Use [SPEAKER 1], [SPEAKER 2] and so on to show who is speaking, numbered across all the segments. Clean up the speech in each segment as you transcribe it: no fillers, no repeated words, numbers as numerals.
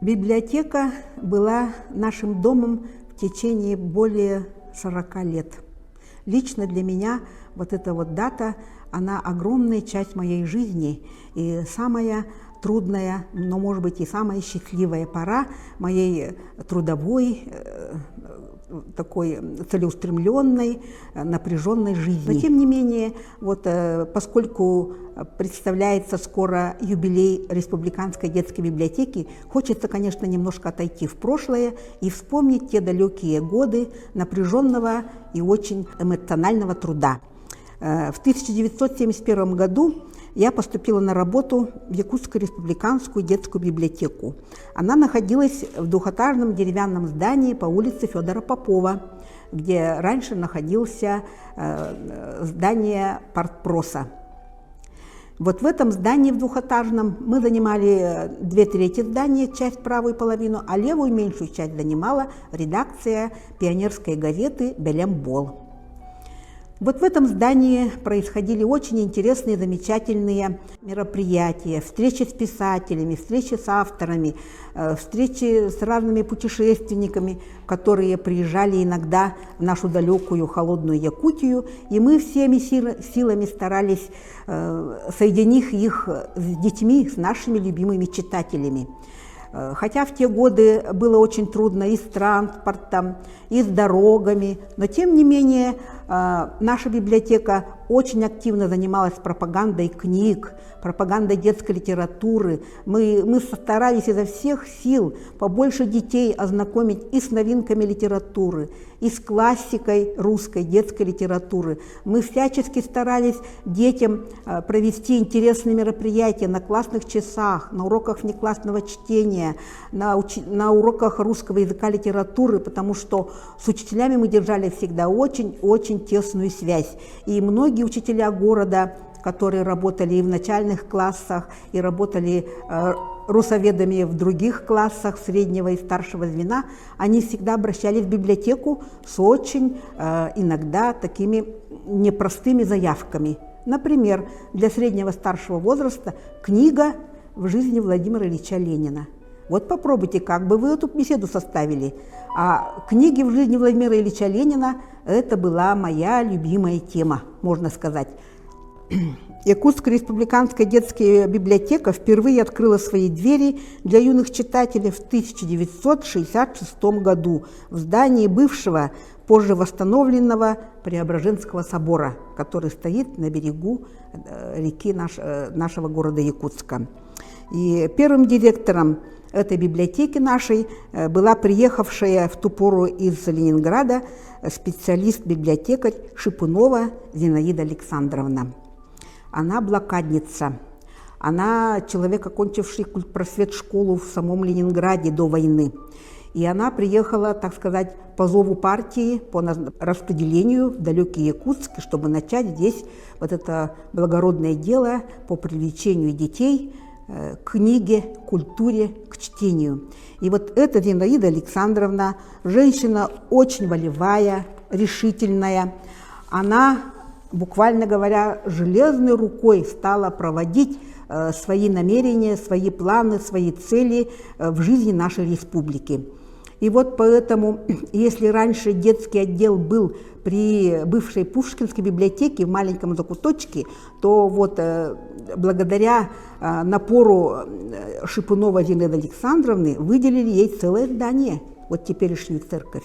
[SPEAKER 1] Библиотека была нашим домом в течение более 40 лет. Лично для меня вот эта вот дата, она огромная часть моей жизни и самая трудная, но, может быть, и самая счастливая пора моей трудовой, такой целеустремленной, напряженной жизни. Но, тем не менее, вот, поскольку представляется скоро юбилей Республиканской детской библиотеки, хочется, конечно, немножко отойти в прошлое и вспомнить те далекие годы напряженного и очень эмоционального труда. В 1971 году я поступила на работу в Якутскую республиканскую детскую библиотеку. Она находилась в двухэтажном деревянном здании по улице Федора Попова, где раньше находился здание партпроса. Вот в этом здании в двухэтажном мы занимали 2/3 здания, часть правую половину, а левую меньшую часть занимала редакция пионерской газеты «Белембол». Вот в этом здании происходили очень интересные, замечательные мероприятия, встречи с писателями, встречи с авторами, встречи с разными путешественниками, которые приезжали иногда в нашу далекую холодную Якутию, и мы всеми силами старались соединить их с детьми, с нашими любимыми читателями. Хотя в те годы было очень трудно и с транспортом, и с дорогами, но тем не менее наша библиотека очень активно занималась пропагандой книг, пропагандой детской литературы. Мы старались изо всех сил побольше детей ознакомить и с новинками литературы, и с классикой русской детской литературы. Мы всячески старались детям провести интересные мероприятия на классных часах, на уроках внеклассного чтения, на уроках русского языка, литературы, потому что с учителями мы держали всегда очень-очень тесную связь. И многие учителя города, которые работали и в начальных классах, и работали русоведами в других классах среднего и старшего звена, они всегда обращались в библиотеку с очень иногда такими непростыми заявками. Например, для среднего-старшего возраста книга в жизни Владимира Ильича Ленина. Вот попробуйте, как бы вы эту беседу составили. А книги в жизни Владимира Ильича Ленина – это была моя любимая тема, можно сказать. Якутская республиканская детская библиотека впервые открыла свои двери для юных читателей в 1966 году в здании бывшего, позже восстановленного Преображенского собора, который стоит на берегу реки нашего города Якутска. И первым директором этой библиотеки нашей была приехавшая в ту пору из Ленинграда специалист-библиотекарь Шипунова Зинаида Александровна. Она блокадница, она человек, окончивший культпросвет-школу в самом Ленинграде до войны. И она приехала, так сказать, по зову партии, по распределению в далекий Якутск, чтобы начать здесь вот это благородное дело по привлечению детей к книге, к культуре, к чтению. И вот эта Зинаида Александровна, женщина очень волевая, решительная, она, буквально говоря, железной рукой стала проводить свои намерения, свои планы, свои цели в жизни нашей республики. И вот поэтому, если раньше детский отдел был при бывшей Пушкинской библиотеке в маленьком закуточке, то вот благодаря напору Шипунова Зинаиды Александровны выделили ей целое здание, вот теперешнюю церковь.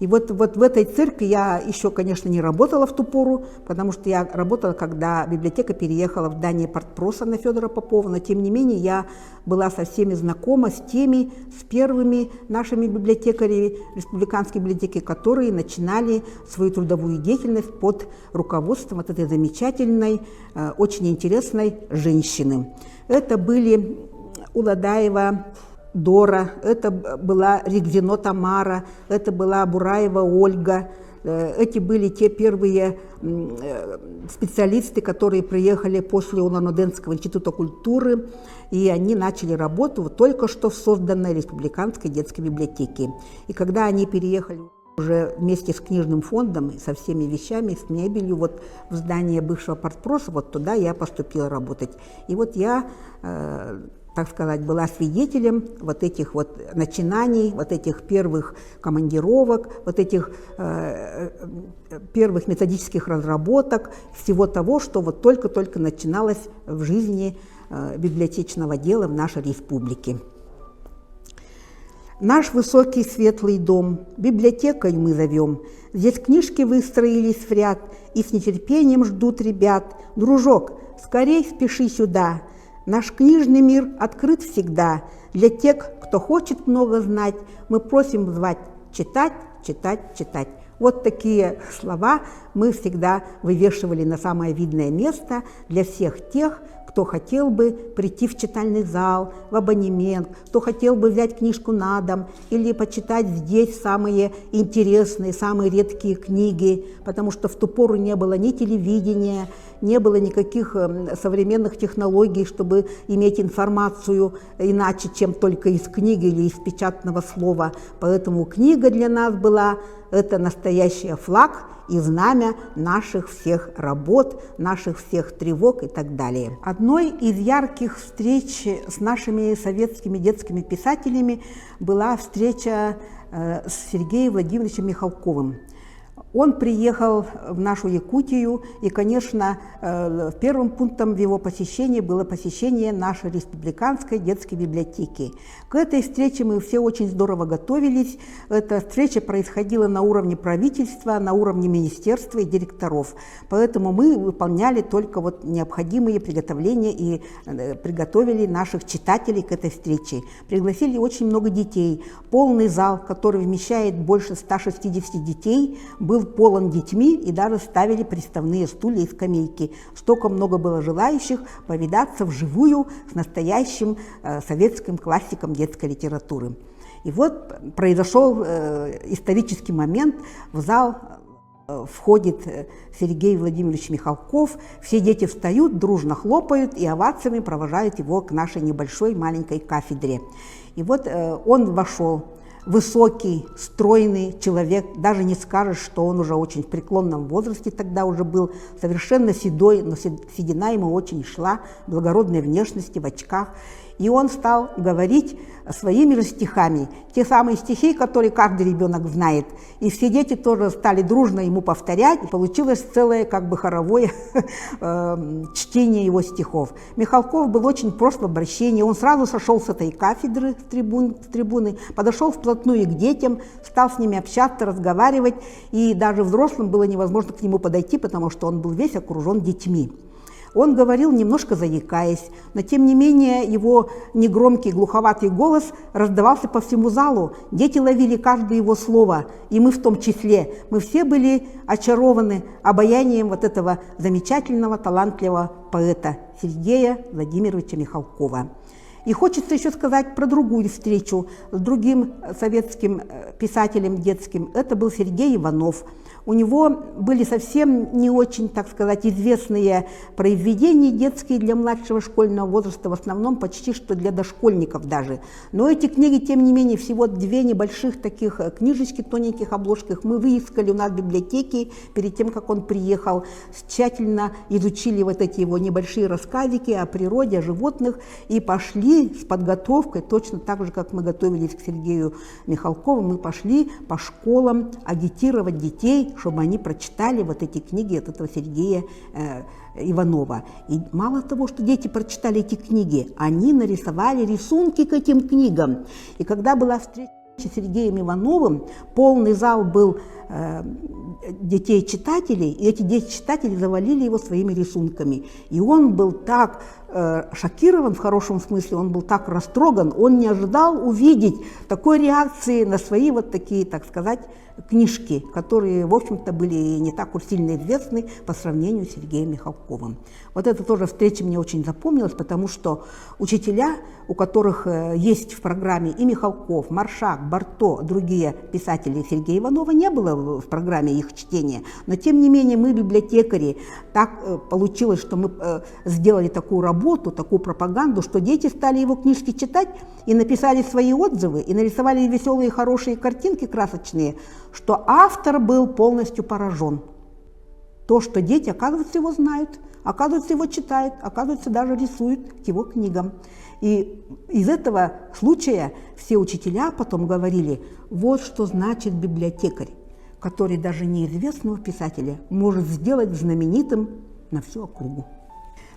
[SPEAKER 1] И вот в этой церкви я еще, конечно, не работала в ту пору, потому что я работала, когда библиотека переехала в здание партпроса на Федора Попова, но тем не менее я была со всеми знакома, с первыми нашими библиотекарями республиканской библиотеки, которые начинали свою трудовую деятельность под руководством вот этой замечательной, очень интересной женщины. Это были Уладаева Дора, это была Ригзино Тамара, это была Бураева Ольга. Эти были те первые специалисты, которые приехали после Улан-Удэнского института культуры, и они начали работу в только что созданной Республиканской детской библиотеке. И когда они переехали уже вместе с книжным фондом, со всеми вещами, с мебелью, вот в здание бывшего партпроса, вот туда я поступила работать. И вот я так сказать, была свидетелем вот этих вот начинаний, вот этих первых командировок, вот этих первых методических разработок, всего того, что вот только-только начиналось в жизни библиотечного дела в нашей республике. Наш высокий светлый дом библиотекой мы зовем. Здесь книжки выстроились в ряд и с нетерпением ждут ребят. Дружок, скорей спеши сюда. Наш книжный мир открыт всегда. Для тех, кто хочет много знать, мы просим звать читать, читать, читать. Вот такие слова мы всегда вывешивали на самое видное место для всех тех, кто хотел бы прийти в читальный зал, в абонемент, кто хотел бы взять книжку на дом или почитать здесь самые интересные, самые редкие книги, потому что в ту пору не было ни телевидения, не было никаких современных технологий, чтобы иметь информацию иначе, чем только из книги или из печатного слова. Поэтому книга для нас была это настоящий флаг и знамя наших всех работ, наших всех тревог и так далее. Одной из ярких встреч с нашими советскими детскими писателями была встреча с Сергеем Владимировичем Михалковым. Он приехал в нашу Якутию, и, конечно, первым пунктом в его посещении было посещение нашей республиканской детской библиотеки. К этой встрече мы все очень здорово готовились. Эта встреча происходила на уровне правительства, на уровне министерства и директоров. Поэтому мы выполняли только вот необходимые приготовления и приготовили наших читателей к этой встрече. Пригласили очень много детей. Полный зал, который вмещает больше 160 детей, был полон детьми, и даже ставили приставные стулья и скамейки. Столько много было желающих повидаться вживую с настоящим советским классиком детской литературы. И вот произошел исторический момент. В зал входит Сергей Владимирович Михалков, все дети встают, дружно хлопают и овациями провожают его к нашей небольшой маленькой кафедре. И вот он вошел. Высокий, стройный человек, даже не скажешь, что он уже очень в преклонном возрасте тогда уже был, совершенно седой, но седина ему очень шла, благородной внешности, в очках. И он стал говорить своими же стихами, те самые стихи, которые каждый ребенок знает. И все дети тоже стали дружно ему повторять, и получилось целое как бы хоровое чтение его стихов. Михалков был очень прост в обращении, он сразу сошел с этой кафедры, с трибуны, подошел вплотную к детям, стал с ними общаться, разговаривать, и даже взрослым было невозможно к нему подойти, потому что он был весь окружен детьми. Он говорил, немножко заикаясь, но тем не менее его негромкий глуховатый голос раздавался по всему залу. Дети ловили каждое его слово, и мы в том числе. Мы все были очарованы обаянием вот этого замечательного, талантливого поэта Сергея Владимировича Михалкова. И хочется еще сказать про другую встречу с другим советским писателем детским. Это был Сергей Иванов. У него были совсем не очень, так сказать, известные произведения детские для младшего школьного возраста, в основном почти что для дошкольников даже. Но эти книги, тем не менее, всего две небольших таких книжечки, тоненьких обложках мы выискали у нас в библиотеке перед тем, как он приехал. Тщательно изучили вот эти его небольшие рассказики о природе, о животных и пошли с подготовкой, точно так же, как мы готовились к Сергею Михалкову, мы пошли по школам агитировать детей, чтобы они прочитали вот эти книги от этого Сергея Иванова. И мало того, что дети прочитали эти книги, они нарисовали рисунки к этим книгам. И когда была встреча с Сергеем Ивановым, полный зал был детей-читателей, и эти дети-читатели завалили его своими рисунками. И он был так шокирован, в хорошем смысле, он был так растроган, он не ожидал увидеть такой реакции на свои вот такие, так сказать, книжки, которые, в общем-то, были не так уж сильно известны по сравнению с Сергеем Михалковым. Вот эта тоже встреча мне очень запомнилась, потому что учителя, у которых есть в программе и Михалков, Маршак, Барто, другие писатели Сергея Иванова, не было в программе их чтения. Но, тем не менее, мы, библиотекари, так получилось, что мы сделали такую работу, такую пропаганду, что дети стали его книжки читать и написали свои отзывы, и нарисовали веселые, хорошие картинки красочные, что автор был полностью поражен. То, что дети, оказывается, его знают, оказывается, его читает, оказывается, даже рисует к его книгам. И из этого случая все учителя потом говорили, вот что значит библиотекарь, который даже неизвестного писателя может сделать знаменитым на всю округу.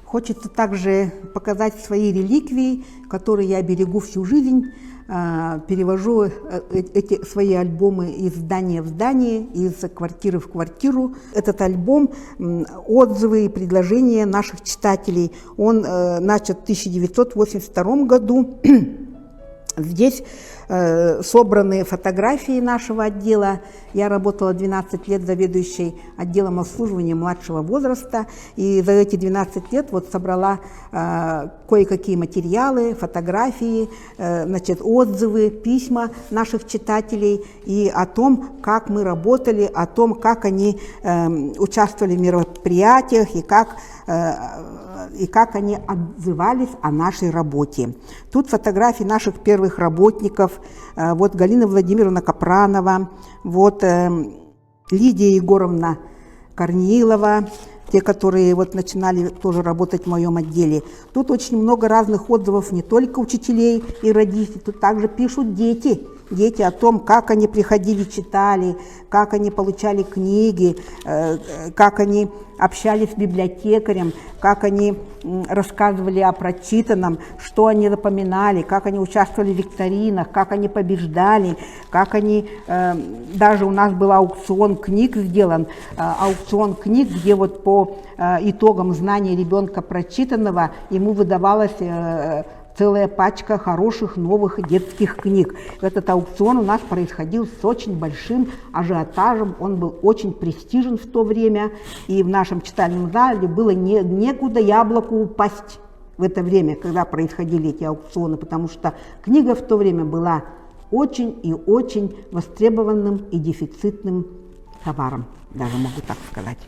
[SPEAKER 1] Хочется также показать свои реликвии, которые я берегу всю жизнь. Перевожу эти свои альбомы из здания в здание, из квартиры в квартиру. Этот альбом – отзывы и предложения наших читателей. Он начат в 1982 году. Здесь собраны фотографии нашего отдела. Я работала 12 лет заведующей отделом обслуживания младшего возраста, и за эти 12 лет вот собрала кое-какие материалы, фотографии, значит, отзывы, письма наших читателей и о том, как мы работали, о том, как они участвовали в мероприятиях и как они отзывались о нашей работе. Тут фотографии наших первых работников. Вот Галина Владимировна Капранова, вот Лидия Егоровна Корнилова, те, которые вот начинали тоже работать в моем отделе. Тут очень много разных отзывов не только учителей и родителей, тут также пишут дети. Дети о том, как они приходили, читали, как они получали книги, как они общались с библиотекарем, как они рассказывали о прочитанном, что они запоминали, как они участвовали в викторинах, как они побеждали, как они... Даже у нас был аукцион книг сделан, аукцион книг, где вот по итогам знания ребенка прочитанного ему выдавалось... целая пачка хороших новых детских книг. Этот аукцион у нас происходил с очень большим ажиотажем, он был очень престижен в то время, и в нашем читальном зале было некуда яблоку упасть в это время, когда происходили эти аукционы, потому что книга в то время была очень и очень востребованным и дефицитным товаром, даже могу так сказать.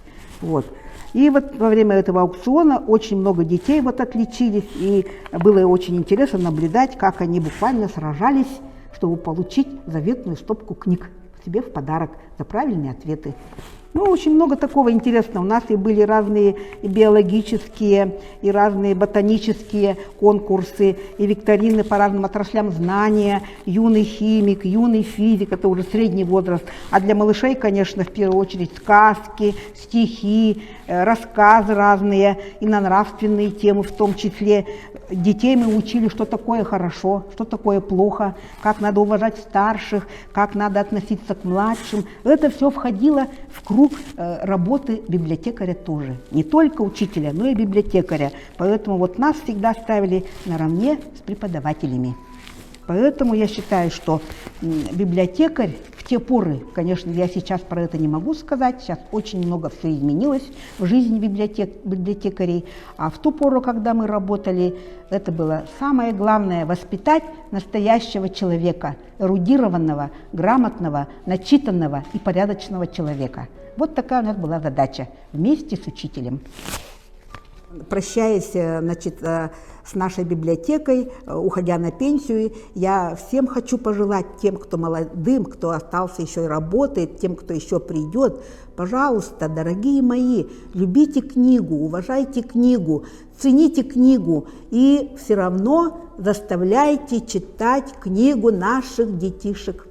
[SPEAKER 1] Вот. И вот во время этого аукциона очень много детей вот отличились, и было очень интересно наблюдать, как они буквально сражались, чтобы получить заветную стопку книг себе в подарок за правильные ответы. Ну, очень много такого интересного. У нас и были разные и биологические, и разные ботанические конкурсы, и викторины по разным отраслям знания, юный химик, юный физик, это уже средний возраст. А для малышей, конечно, в первую очередь сказки, стихи, рассказы разные, и на нравственные темы в том числе. Детей мы учили, что такое хорошо, что такое плохо, как надо уважать старших, как надо относиться к младшим. Это все входило в круг работы библиотекаря тоже. Не только учителя, но и библиотекаря. Поэтому вот нас всегда ставили наравне с преподавателями. Поэтому я считаю, что библиотекарь в те поры, конечно, я сейчас про это не могу сказать, сейчас очень много все изменилось в жизни библиотекарей, а в ту пору, когда мы работали, это было самое главное – воспитать настоящего человека, эрудированного, грамотного, начитанного и порядочного человека. Вот такая у нас была задача вместе с учителем. Прощаясь, значит, с нашей библиотекой, уходя на пенсию, я всем хочу пожелать, тем, кто молодым, кто остался еще и работает, тем, кто еще придет, пожалуйста, дорогие мои, любите книгу, уважайте книгу, цените книгу и все равно заставляйте читать книгу наших детишек.